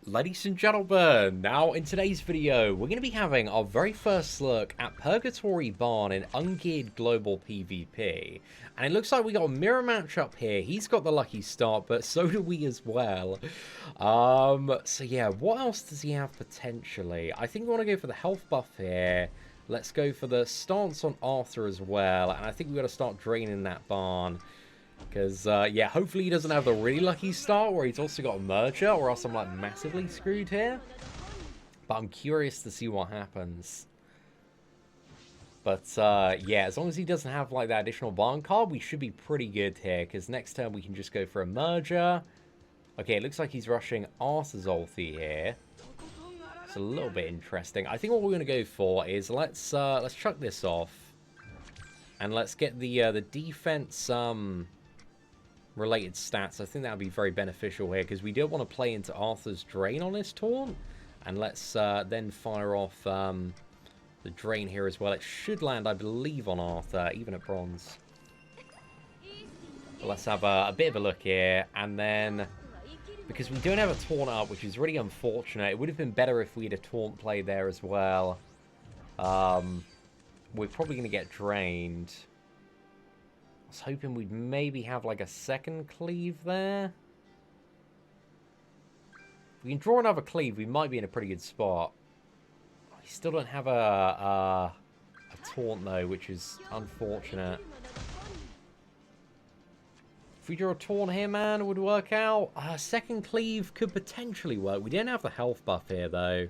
Ladies and gentlemen, now in today's video, we're going to be having our very first look at Purgatory Barn in ungeared global PvP. And it looks like we got a mirror match up here. He's got the lucky start, but so do we as well. So yeah, what else does he have potentially? I think we want to go for the health buff here. Let's go for the stance on Arthur as well. And I think we've got to start draining that barn. Because, yeah, hopefully he doesn't have the really lucky start where he's also got a merger, or else I'm, like, massively screwed here. But I'm curious to see what happens. But, yeah, as long as he doesn't have, like, that additional barn card, we should be pretty good here. Because next turn we can just go for a merger. Okay, it looks like he's rushing Arthur's ulti here. It's a little bit interesting. I think what we're going to go for is let's chuck this off. And let's get the defense, related stats. I think that would be very beneficial here because we don't want to play into Arthur's drain on this taunt. And let's then fire off the drain here as well. It should land, I believe, on Arthur, even at bronze. But let's have a bit of a look here. And then, because we don't have a taunt up, which is really unfortunate, it would have been better if we had a taunt play there as well. We're probably going to get drained. I was hoping we'd maybe have like a second cleave there. If we can draw another cleave, we might be in a pretty good spot. We still don't have a taunt though, which is unfortunate. If we draw a taunt here, man, it would work out. Second cleave could potentially work. We don't have the health buff here though.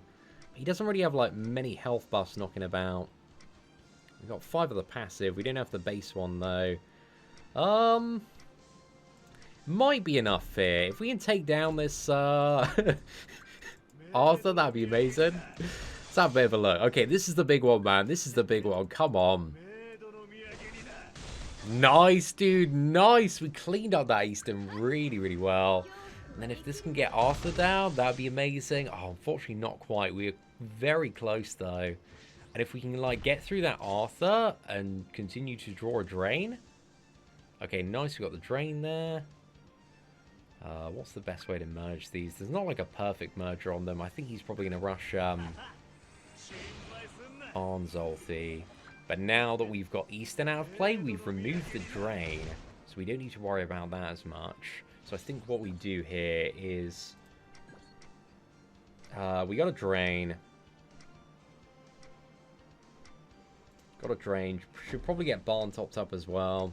He doesn't really have like many health buffs knocking about. We've got 5 of the passive. We don't have the base one though. Might be enough here. If we can take down this Arthur, that'd be amazing. Let's have a bit of a look. Okay, this is the big one, man. This is the big one. Come on. Nice, dude. Nice. We cleaned up that Eastern really, really well. And then if this can get Arthur down, that'd be amazing. Oh, unfortunately not quite. We're very close though. And if we can like get through that Arthur and continue to draw a drain. Okay, nice. We got the drain there. What's the best way to merge these? There's not like a perfect merger on them. I think he's probably going to rush Arn's ulti. But now that we've got Eastern out of play, we've removed the drain. So we don't need to worry about that as much. So I think what we do here is... we got a drain. Got a drain. Should probably get barn topped up as well.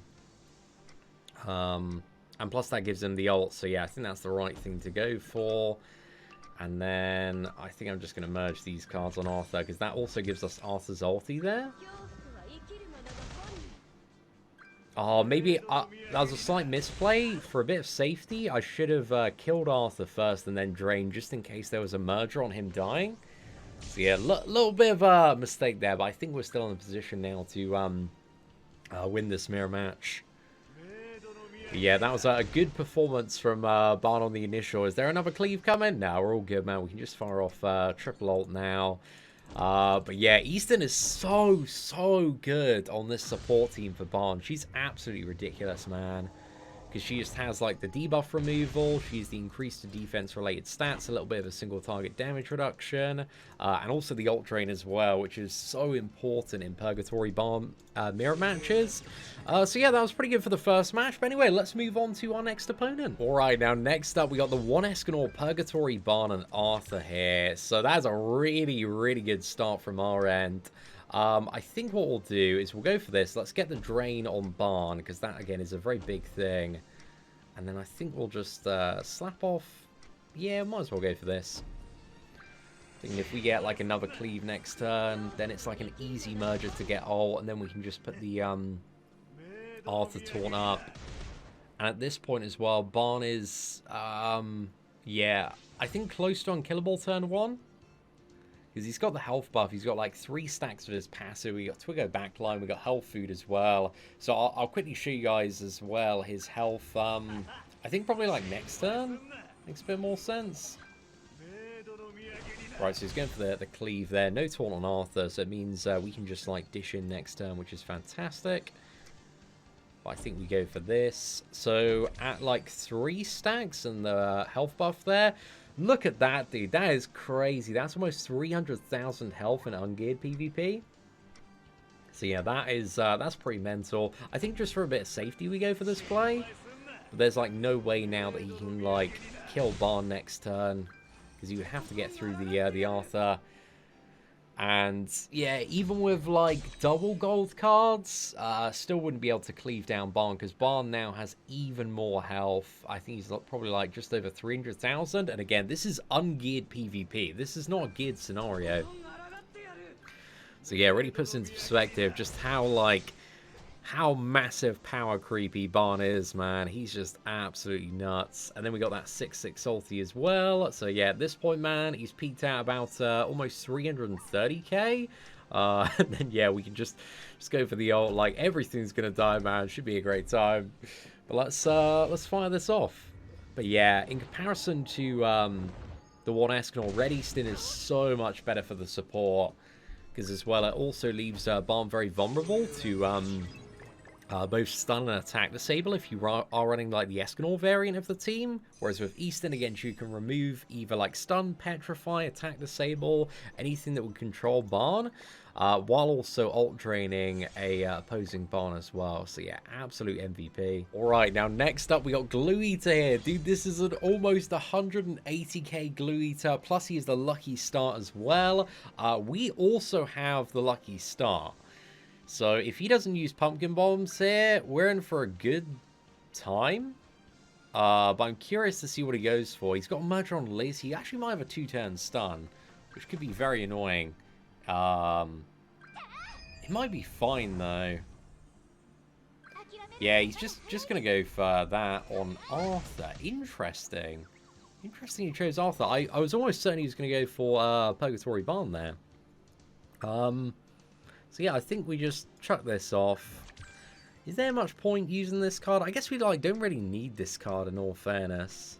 And plus that gives him the ult, so yeah, I think that's the right thing to go for. And then I think I'm just going to merge these cards on Arthur, because that also gives us Arthur's ulti there. Oh, maybe that was a slight misplay. For a bit of safety, I should have killed Arthur first and then drained, just in case there was a merger on him dying. So yeah, little bit of a mistake there, but I think we're still in a position now to win this mirror match. But yeah, that was a good performance from Barn on the initial. Is there another cleave coming? No, we're all good, man. We can just fire off triple ult now. But yeah, Eastern is so good on this support team for Barn. She's absolutely ridiculous, man. Because she just has like the debuff removal, she's the increase to defense related stats, a little bit of a single target damage reduction, and also the ult drain as well, which is so important in Purgatory Barn mirror matches. So yeah, that was pretty good for the first match. But anyway, let's move on to our next opponent. Alright, now next up we got the one Escanor, Purgatory Barn and Arthur here. So that's a really good start from our end. I think what we'll do is we'll go for this. Let's get the drain on Barn, because that, again, is a very big thing. And then I think we'll just slap off... Yeah, might as well go for this. I think if we get, like, another cleave next turn, then it's, like, an easy merger to get ult, and then we can just put the Arthur taunt up. And at this point as well, Barn is, yeah, I think close to unkillable turn 1. Because he's got the health buff, he's got like 3 stacks of his passive, we got Twiggo backline, we got health food as well. So I'll quickly show you guys as well his health, I think probably like next turn, makes a bit more sense. Right, so he's going for the cleave there, no taunt on Arthur, so it means we can just like dish in next turn, which is fantastic. But I think we go for this. So at like 3 stacks and the health buff there, Look at that, dude. That is crazy. That's almost 300,000 health in ungeared PvP. So yeah, that's pretty mental. I think just for a bit of safety we go for this play. But there's like no way now that he can like kill Barn next turn, because you would have to get through the Arthur. And yeah, even with like double gold cards, still wouldn't be able to cleave down Barn, because Barn now has even more health. I think he's probably like just over 300,000. And again, this is ungeared PvP. This is not a geared scenario. So yeah, it really puts into perspective just how massive power creepy Barn is, man. He's just absolutely nuts. And then we got that 6/6 ulti as well. So yeah, at this point, man, he's peaked out about almost 330k. And then yeah, we can just go for the ult. Like, everything's gonna die, man. Should be a great time. But let's fire this off. But yeah, in comparison to the one Escanor, Red Easton is so much better for the support, because as well it also leaves Barn very vulnerable to both stun and attack disable if you are running like the Escanor variant of the team. Whereas with Easton, again, you can remove either like stun, petrify, attack disable, anything that would control Barn, while also ult draining a opposing Barn as well. So yeah, absolute MVP. Alright, now next up we got Glue Eater here. Dude, this is an almost 180k Glue Eater, plus he is the Lucky Start as well. We also have the Lucky Start. So if he doesn't use pumpkin bombs here, we're in for a good time. But I'm curious to see what he goes for. He's got a Merger on Liz. He actually might have a 2-turn stun, which could be very annoying. It might be fine though. Yeah, he's just gonna go for that on Arthur. Interesting. Interesting he chose Arthur. I was almost certain he was gonna go for Purgatory Barn there. So yeah, I think we just chuck this off. Is there much point using this card? I guess we like don't really need this card in all fairness.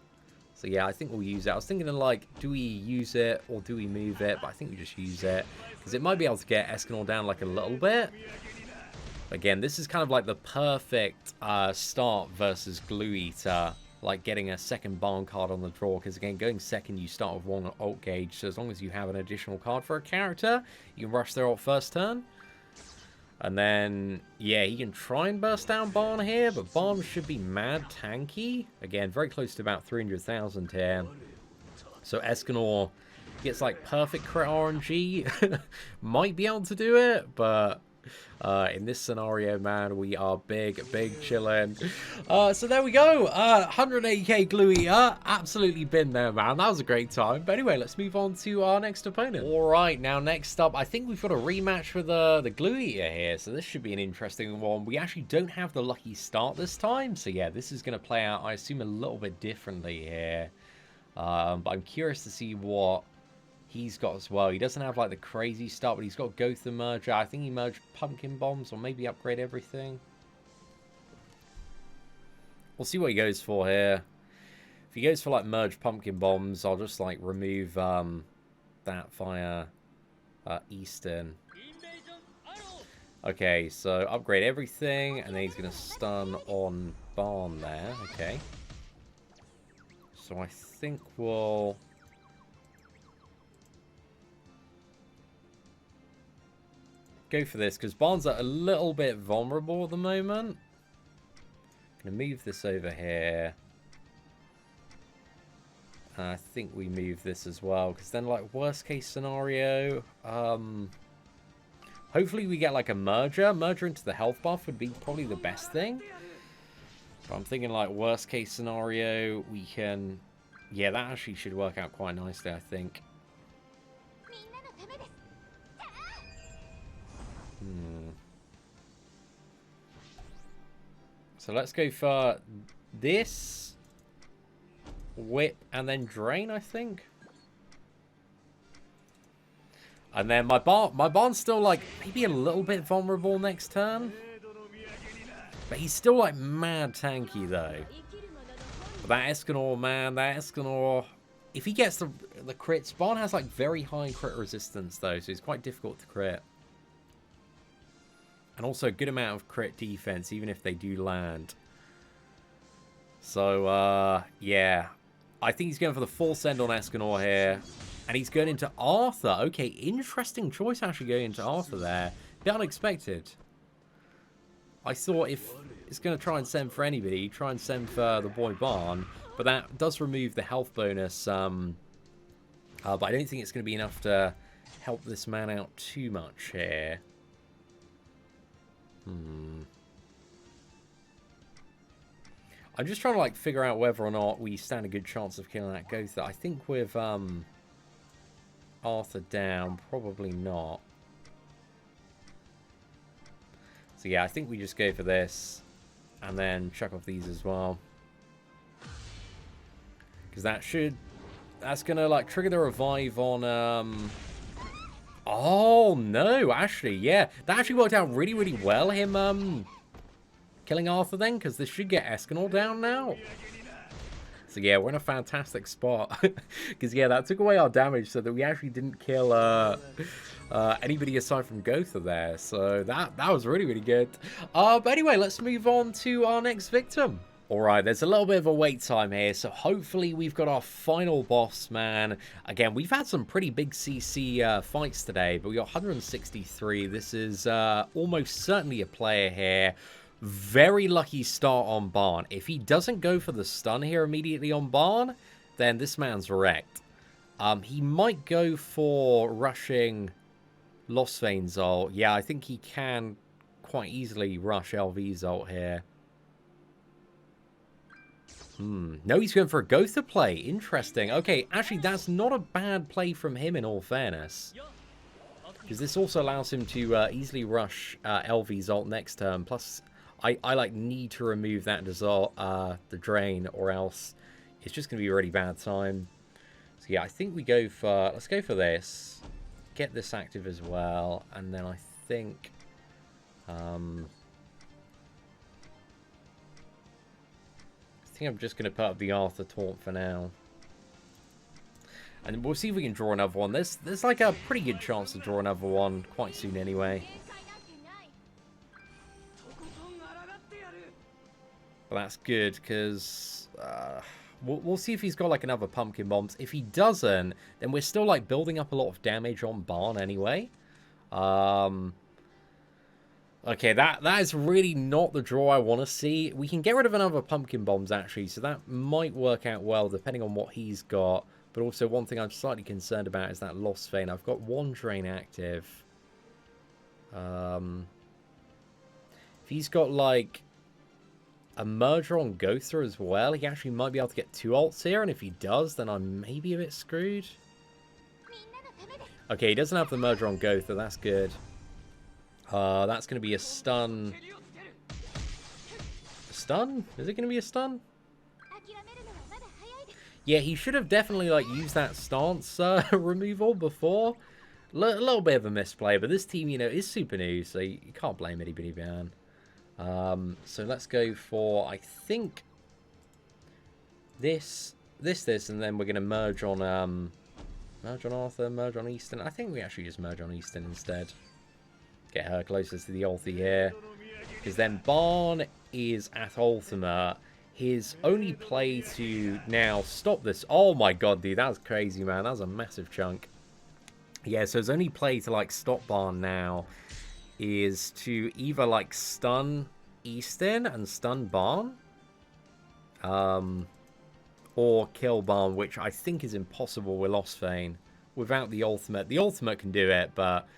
So yeah, I think we'll use it. I was thinking of like, do we use it or do we move it? But I think we just use it, because it might be able to get Escanor down like a little bit. Again, this is kind of like the perfect start versus Glue Eater. Like getting a second Barn card on the draw, because again, going second, you start with one ult gauge. So as long as you have an additional card for a character, you can rush their ult first turn. And then, yeah, he can try and burst down Barn here, but Barn should be mad tanky. Again, very close to about 300,000 here. So Escanor gets like perfect crit RNG. Might be able to do it, but in this scenario, man, we are big chilling. So there we go. 180k Glue Eater. Absolutely been there, man. That was a great time. But anyway, let's move on to our next opponent. All right, now next up, I think we've got a rematch with the Glue Eater here. So this should be an interesting one. We actually don't have the Lucky Start this time. So yeah, this is going to play out, I assume, a little bit differently here. But I'm curious to see what he's got as well. He doesn't have like the crazy start, but he's got Gotha Merger. I think he merged Pumpkin Bombs, or maybe upgrade everything. We'll see what he goes for here. If he goes for like merge Pumpkin Bombs, I'll just like remove that via Easton. Okay, so upgrade everything, and then he's going to stun on Barn there. Okay. So I think we'll go for this, because Barn's are a little bit vulnerable at the moment. I'm going to move this over here. And I think we move this as well, because then, like, worst case scenario, hopefully we get like a merger. Merger into the health buff would be probably the best thing. But I'm thinking like worst case scenario, we can, yeah, that actually should work out quite nicely, I think. So let's go for this, whip, and then drain, I think. And then my Barn's still like maybe a little bit vulnerable next turn, but he's still like mad tanky though. But that Escanor, man, that Escanor, if he gets the crits, Barn has like very high crit resistance though, so it's quite difficult to crit. And also a good amount of crit defense, even if they do land. So, yeah. I think he's going for the full send on Escanor here. And he's going into Arthur. Okay, interesting choice actually going into Arthur there. Bit unexpected. I thought if it's going to try and send for anybody, try and send for the boy Barn. But that does remove the health bonus. But I don't think it's going to be enough to help this man out too much here. I'm just trying to like figure out whether or not we stand a good chance of killing that Gotha. I think with Arthur down, probably not. So yeah, I think we just go for this and then chuck off these as well. Because that's gonna like trigger the revive on oh no, actually, yeah. That actually worked out really, really well, him killing Arthur then, because this should get Escanor down now. So yeah, we're in a fantastic spot. Because yeah, that took away our damage so that we actually didn't kill anybody aside from Gotha there. So that was really, really good. But anyway, let's move on to our next victim. Alright, there's a little bit of a wait time here, so hopefully we've got our final boss, man. Again, we've had some pretty big CC fights today, but we got 163. This is almost certainly a player here. Very lucky start on Barn. If he doesn't go for the stun here immediately on Barn, then this man's wrecked. He might go for rushing Lost Veins ult. Yeah, I think he can quite easily rush LV's ult here. No, he's going for a Gotha play. Interesting. Okay, actually, that's not a bad play from him, in all fairness. Because this also allows him to easily rush LV's ult next turn. Plus, I like need to remove that the drain, or else it's just going to be a really bad time. So yeah, I think we go for... Let's go for this. Get this active as well. And then I think... I think I'm just going to put up the Arthur taunt for now. And we'll see if we can draw another one. There's like a pretty good chance to draw another one quite soon anyway. But that's good, because we'll see if he's got like another pumpkin bombs. If he doesn't, then we're still like building up a lot of damage on Barn anyway. Okay, that is really not the draw I want to see. We can get rid of another pumpkin bombs, actually, so that might work out well, depending on what he's got. But also, one thing I'm slightly concerned about is that Lost Vein. I've got one drain active. If he's got, like, a merger on Gotha as well, he actually might be able to get 2 ults here, and if he does, then I'm maybe a bit screwed. Okay, he doesn't have the merger on Gotha, that's good. That's going to be a stun. A stun? Is it going to be a stun? Yeah, he should have definitely like used that stance removal before. A little bit of a misplay, but this team, you know, is super new, so you can't blame anybody, man. So let's go for, I think, this, and then we're going to merge on Arthur, merge on Easton. I think we actually just merge on Easton instead. Get her closer to the ulti here. Because then Barn is at ultimate. His only play to now stop this... Oh my god, dude, that was crazy, man. That was a massive chunk. Yeah, so his only play to, like, stop Barn now is to either, like, stun Easton and stun Barn. Or kill Barn, which I think is impossible with Lost Vein. Without the ultimate. The ultimate can do it, but...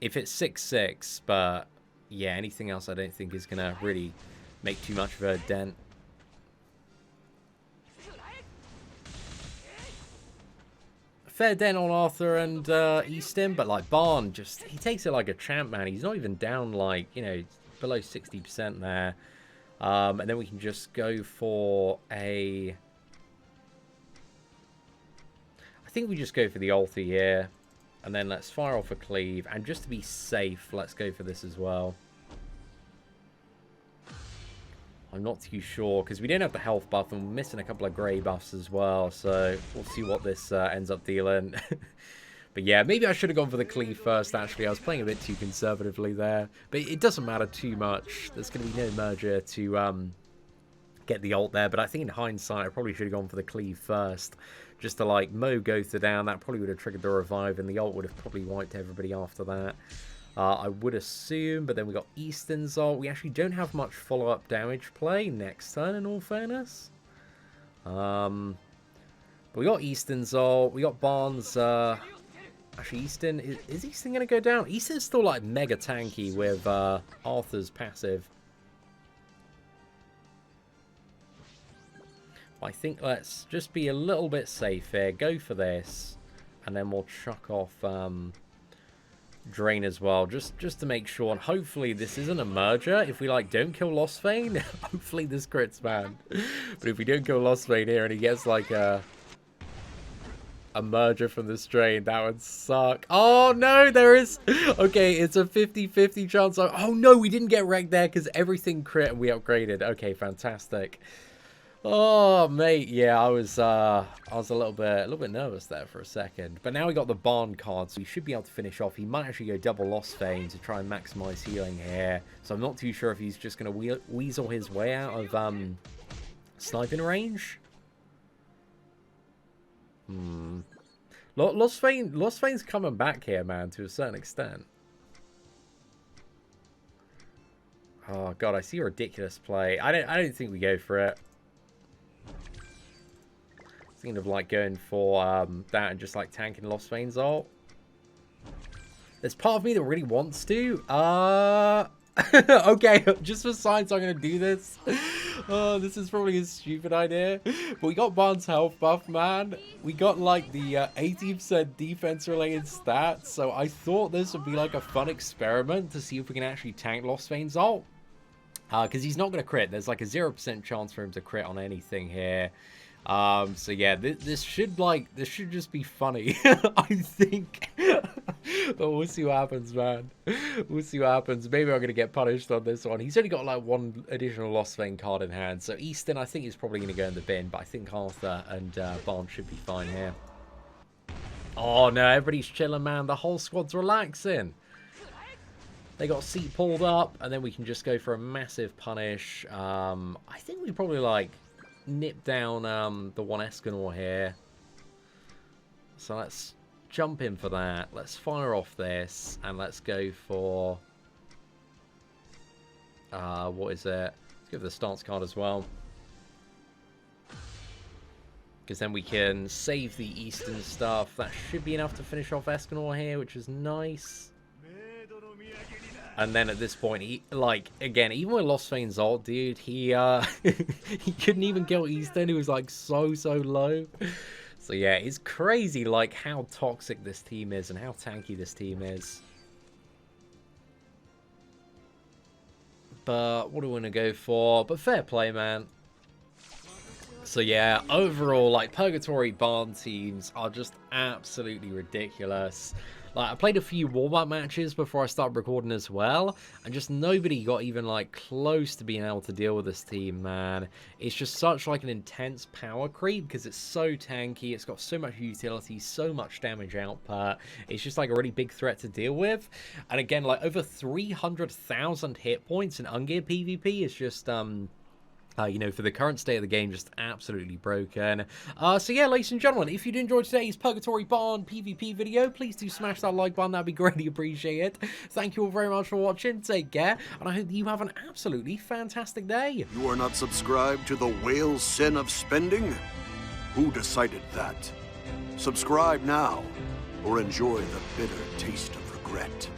If it's 6-6, but yeah, anything else I don't think is going to really make too much of a dent. Fair dent on Arthur and Easton, but like Barn, just, he takes it like a champ, man. He's not even down like, you know, below 60% there. And then we can just go for a... I think we just go for the ulti here. And then let's fire off a cleave. And just to be safe, let's go for this as well. I'm not too sure, because we don't have the health buff, and we're missing a couple of grey buffs as well. So we'll see what this ends up dealing. But yeah, maybe I should have gone for the cleave first, actually. I was playing a bit too conservatively there. But it doesn't matter too much. There's going to be no merger to get the ult there. But I think in hindsight, I probably should have gone for the cleave first. Just to, like, mow Gotha down. That probably would have triggered the revive, and the ult would have probably wiped everybody after that. I would assume, but then we got Easton's ult. We actually don't have much follow-up damage play next turn, in all fairness. But we got Easton's ult. We got Barnes. Actually, Easton... Is Easton going to go down? Easton's still, like, mega tanky with Arthur's passive. I think let's just be a little bit safe here. Go for this. And then we'll chuck off Drain as well. Just to make sure. And hopefully this isn't a merger. If we, like, don't kill Lostfane, hopefully this crits, man. But if we don't kill Lostfane here and he gets, like, a merger from the Drain, that would suck. Oh, no, there is... Okay, it's a 50-50 chance. Oh, no, we didn't get wrecked there because everything crit and we upgraded. Okay, fantastic. Oh, mate, yeah, I was a little bit nervous there for a second. But now we got the Barn card, so we should be able to finish off. He might actually go double Lostfane to try and maximize healing here. So I'm not too sure if he's just going to weasel his way out of sniping range. Lostfane's coming back here, man, to a certain extent. Oh, God, I see a ridiculous play. I don't think we go for it. Thinking of, like, going for that and just, like, tanking Lostfane's ult. There's part of me that really wants to. Okay, just for science, I'm going to do this. Oh, this is probably a stupid idea. But we got Barnes' health buff, man. We got, like, the 80% defense-related stats. So I thought this would be, like, a fun experiment to see if we can actually tank Lostfane's ult. Because he's not going to crit. There's, like, a 0% chance for him to crit on anything here. So yeah, this should just be funny. I think. But we'll see what happens, man. We'll see what happens. Maybe I'm gonna get punished on this one. He's only got like one additional Lostfane card in hand, so Easton I think is probably gonna go in the bin, but I think Arthur and Barnes should be fine here. Oh no, everybody's chilling, man. The whole squad's relaxing. They got seat pulled up, and then we can just go for a massive punish. I think we probably like nip down the one Escanor here. So let's jump in for that. Let's fire off this, and let's go for what is it? Let's give the stance card as well, because then we can save the Eastern stuff. That should be enough to finish off Escanor here, which is nice. And then at this point, he, like, again, even with Lostfane's ult, dude, he he couldn't even kill Easton. He was, like, so low. So, yeah, it's crazy, like, how toxic this team is and how tanky this team is. But what do we want to go for? But fair play, man. So, yeah, overall, like, Purgatory Barn teams are just absolutely ridiculous. Like, I played a few warm-up matches before I started recording as well, and just nobody got even, like, close to being able to deal with this team, man. It's just such, like, an intense power creep, because it's so tanky, it's got so much utility, so much damage output. It's just, like, a really big threat to deal with. And again, like, over 300,000 hit points in ungeared PvP is just, you know, for the current state of the game, just absolutely broken. So yeah, ladies and gentlemen, if you did enjoy today's Purgatory Barn PvP video, please do smash that like button. That'd be greatly appreciated. Thank you all very much for watching. Take care, and I hope that you have an absolutely fantastic day. You are not subscribed to the whale sin of spending? Who decided that? Subscribe now, or enjoy the bitter taste of regret.